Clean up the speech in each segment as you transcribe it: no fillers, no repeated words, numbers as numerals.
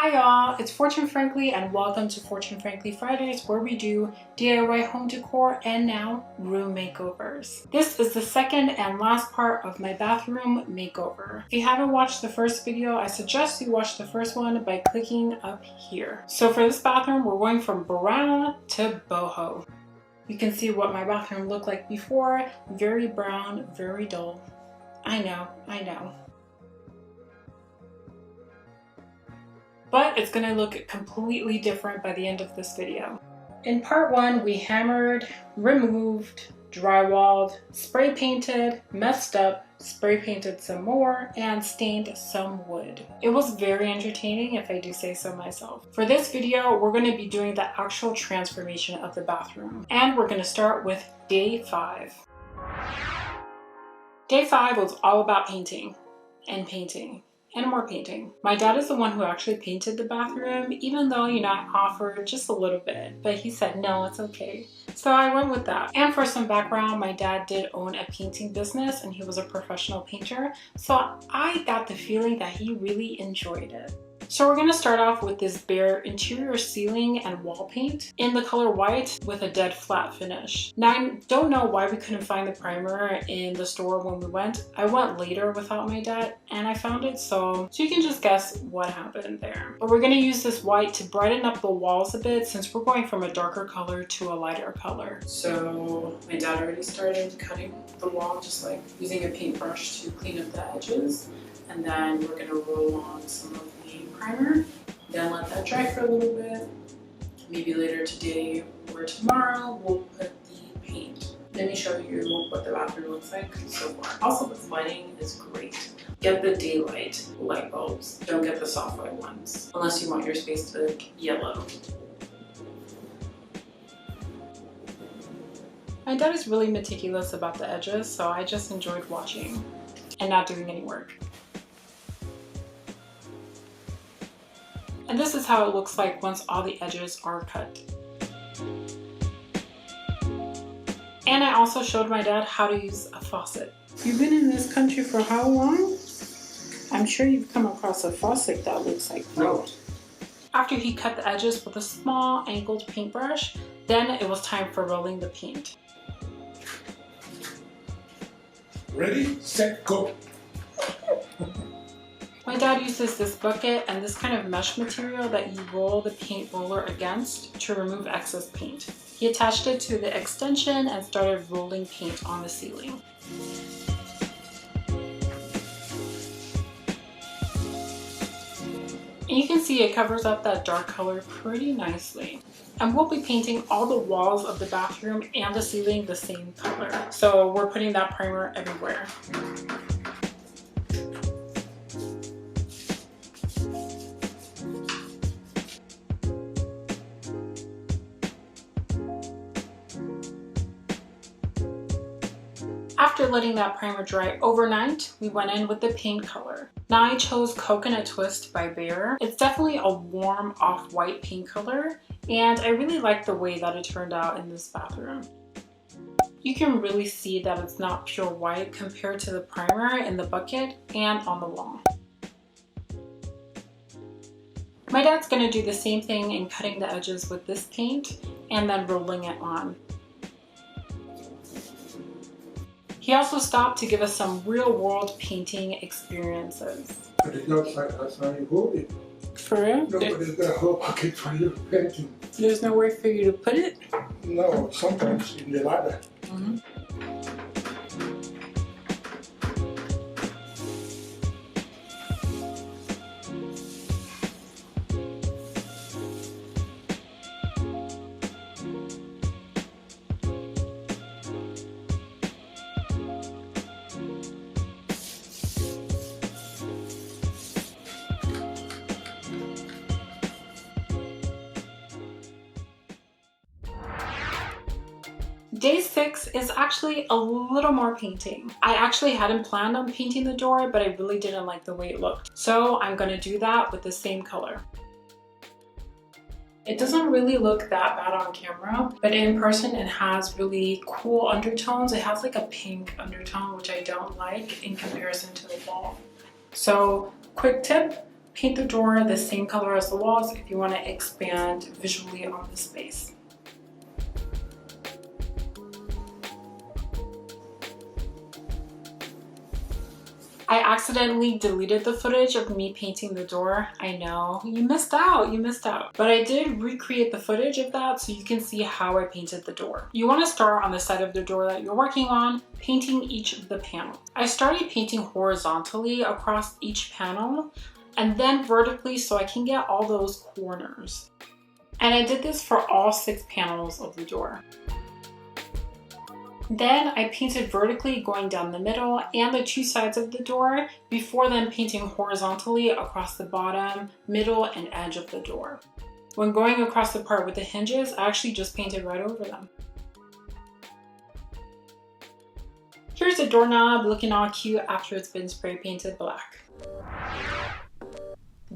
Hi y'all, it's Fortune Frankly and welcome to Fortune Frankly Fridays, where we do DIY home decor and now room makeovers. This is the second and last part of my bathroom makeover. If you haven't watched the first video, I suggest you watch the first one by clicking up here. So for this bathroom, we're going from brown to boho. You can see what my bathroom looked like before. Very brown, very dull. I know. But it's gonna look completely different by the end of this video. In part one, we hammered, removed, drywalled, spray painted, messed up, spray painted some more, and stained some wood. It was very entertaining, if I do say so myself. For this video, we're gonna be doing the actual transformation of the bathroom. And we're gonna start with day 5. Day 5 was all about painting and painting. And more painting. My dad is the one who actually painted the bathroom, even though, I offered just a little bit, but he said, no, it's okay. So I went with that. And for some background, my dad did own a painting business and he was a professional painter. So I got the feeling that he really enjoyed it. So we're gonna start off with this bare interior ceiling and wall paint in the color white with a dead flat finish. Now I don't know why we couldn't find the primer in the store when we went. I went later without my dad and I found it, so you can just guess what happened there. But we're gonna use this white to brighten up the walls a bit since we're going from a darker color to a lighter color. So my dad already started cutting the wall, just like using a paintbrush to clean up the edges. And then we're gonna roll on some of the primer, then let that dry for a little bit. Maybe later today or tomorrow, we'll put the paint. Let me show you what the bathroom looks like so far. Also, this lighting is great. Get the daylight light bulbs. Don't get the soft white ones, unless you want your space to look yellow. My dad is really meticulous about the edges, so I just enjoyed watching and not doing any work. And this is how it looks like once all the edges are cut. And I also showed my dad how to use a faucet. You've been in this country for how long? I'm sure you've come across a faucet that looks like that. After he cut the edges with a small angled paintbrush, then it was time for rolling the paint. Ready, set, go. My dad uses this bucket and this kind of mesh material that you roll the paint roller against to remove excess paint. He attached it to the extension and started rolling paint on the ceiling. And you can see it covers up that dark color pretty nicely. And we'll be painting all the walls of the bathroom and the ceiling the same color. So we're putting that primer everywhere. After letting that primer dry overnight, we went in with the paint color. Now I chose Coconut Twist by Behr. It's definitely a warm off-white paint color, and I really like the way that it turned out in this bathroom. You can really see that it's not pure white compared to the primer in the bucket and on the wall. My dad's gonna do the same thing in cutting the edges with this paint and then rolling it on. He also stopped to give us some real-world painting experiences. But it's not like that's how you hold it. For real? Nobody's got a whole bucket for you painting. There's nowhere for you to put it? No, sometimes in the ladder. Day 6 is actually a little more painting. I actually hadn't planned on painting the door, but I really didn't like the way it looked. So I'm gonna do that with the same color. It doesn't really look that bad on camera, but in person it has really cool undertones. It has like a pink undertone, which I don't like in comparison to the wall. So quick tip, Paint the door the same color as the walls if you want to expand visually on the space. I accidentally deleted the footage of me painting the door. I know, you missed out. But I did recreate the footage of that so you can see how I painted the door. You want to start on the side of the door that you're working on, painting each of the panels. I started painting horizontally across each panel and then vertically so I can get all those corners. And I did this for all 6 panels of the door. Then I painted vertically going down the middle and the 2 sides of the door before then painting horizontally across the bottom, middle, and edge of the door. When going across the part with the hinges, I actually just painted right over them. Here's a doorknob looking all cute after it's been spray painted black.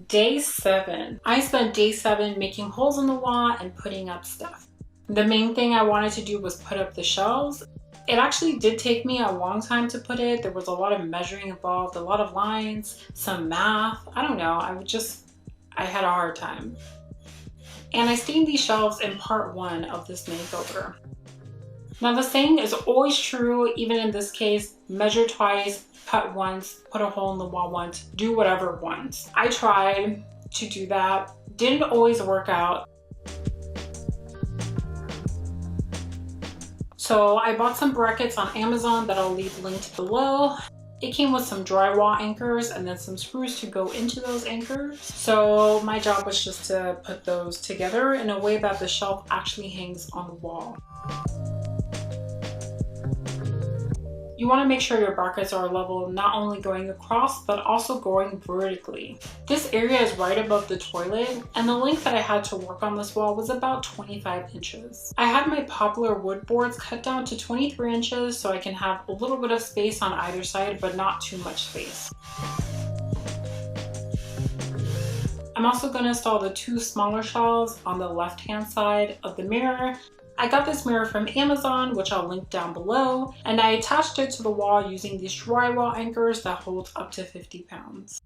Day 7. I spent day 7 making holes in the wall and putting up stuff. The main thing I wanted to do was put up the shelves. It actually did take me a long time to put it. There was a lot of measuring involved, a lot of lines, some math. I don't know, I had a hard time. And I stained these shelves in part 1 of this makeover. Now the saying is always true, even in this case, measure twice, cut once, put a hole in the wall once, do whatever once. I tried to do that, didn't always work out. So I bought some brackets on Amazon that I'll leave linked below. It came with some drywall anchors and then some screws to go into those anchors. So my job was just to put those together in a way that the shelf actually hangs on the wall. You want to make sure your brackets are level, not only going across, but also going vertically. This area is right above the toilet, and the length that I had to work on this wall was about 25 inches. I had my poplar wood boards cut down to 23 inches so I can have a little bit of space on either side, but not too much space. I'm also going to install the 2 smaller shelves on the left-hand side of the mirror. I got this mirror from Amazon, which I'll link down below, and I attached it to the wall using these drywall anchors that hold up to 50 pounds.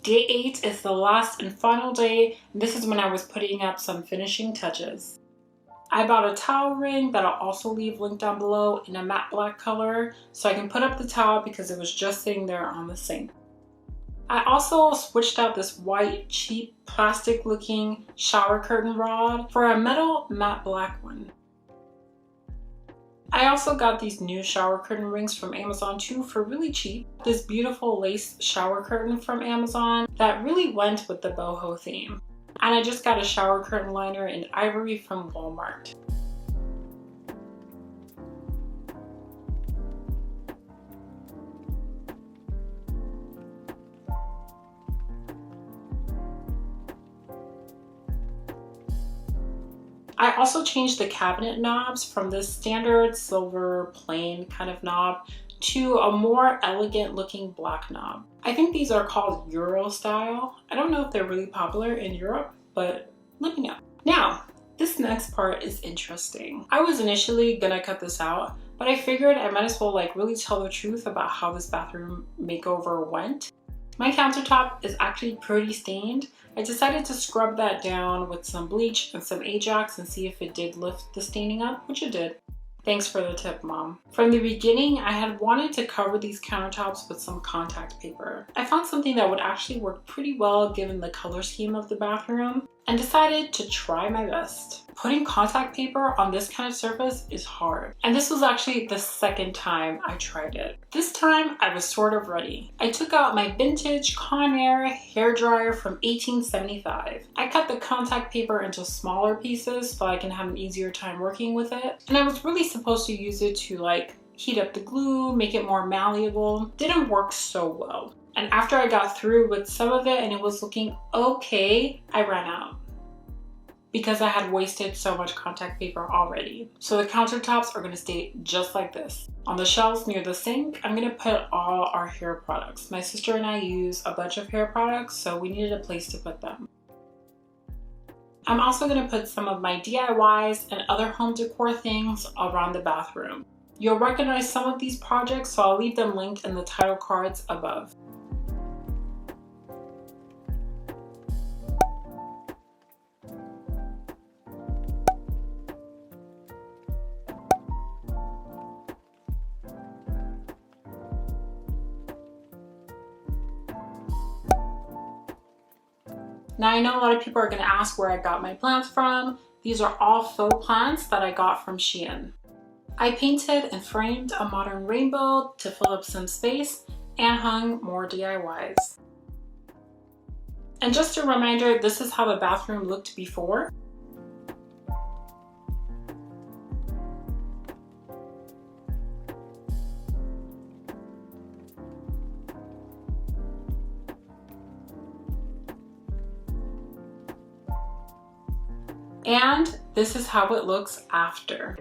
Day 8 is the last and final day. This is when I was putting up some finishing touches. I bought a towel ring that I'll also leave linked down below in a matte black color so I can put up the towel because it was just sitting there on the sink. I also switched out this white, cheap, plastic looking shower curtain rod for a metal matte black one. I also got these new shower curtain rings from Amazon too for really cheap. This beautiful lace shower curtain from Amazon that really went with the boho theme. And I just got a shower curtain liner in ivory from Walmart. I also changed the cabinet knobs from this standard silver plain kind of knob to a more elegant looking black knob. I think these are called Euro style. I don't know if they're really popular in Europe, but let me know. Now, this next part is interesting. I was initially gonna cut this out, but I figured I might as well really tell the truth about how this bathroom makeover went. My countertop is actually pretty stained. I decided to scrub that down with some bleach and some Ajax and see if it did lift the staining up, which it did. Thanks for the tip, Mom. From the beginning, I had wanted to cover these countertops with some contact paper. I found something that would actually work pretty well given the color scheme of the bathroom and decided to try my best. Putting contact paper on this kind of surface is hard. And this was actually the second time I tried it. This time I was sort of ready. I took out my vintage Conair hairdryer from 1875. I cut the contact paper into smaller pieces so I can have an easier time working with it. And I was really supposed to use it to heat up the glue, make it more malleable. Didn't work so well. And after I got through with some of it and it was looking okay, I ran out because I had wasted so much contact paper already. So the countertops are gonna stay just like this. On the shelves near the sink, I'm gonna put all our hair products. My sister and I use a bunch of hair products, so we needed a place to put them. I'm also gonna put some of my DIYs and other home decor things around the bathroom. You'll recognize some of these projects, so I'll leave them linked in the title cards above. Now I know a lot of people are going to ask where I got my plants from. These are all faux plants that I got from Shein. I painted and framed a modern rainbow to fill up some space and hung more DIYs. And just a reminder, this is how the bathroom looked before. And this is how it looks after.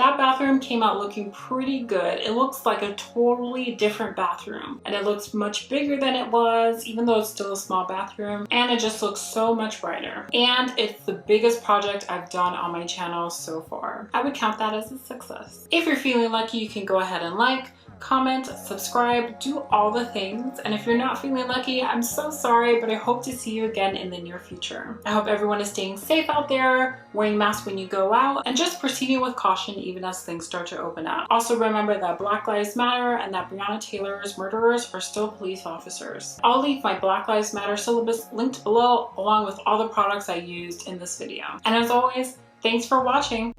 That bathroom came out looking pretty good. It looks like a totally different bathroom, and it looks much bigger than it was, even though it's still a small bathroom, and it just looks so much brighter. And it's the biggest project I've done on my channel so far. I would count that as a success. If you're feeling lucky, you can go ahead and like, comment, subscribe, do all the things. And if you're not feeling lucky, I'm so sorry, but I hope to see you again in the near future. I hope everyone is staying safe out there, wearing masks when you go out, and just proceeding with caution even as things start to open up. Also remember that Black Lives Matter and that Breonna Taylor's murderers are still police officers. I'll leave my Black Lives Matter syllabus linked below, along with all the products I used in this video. And as always, thanks for watching.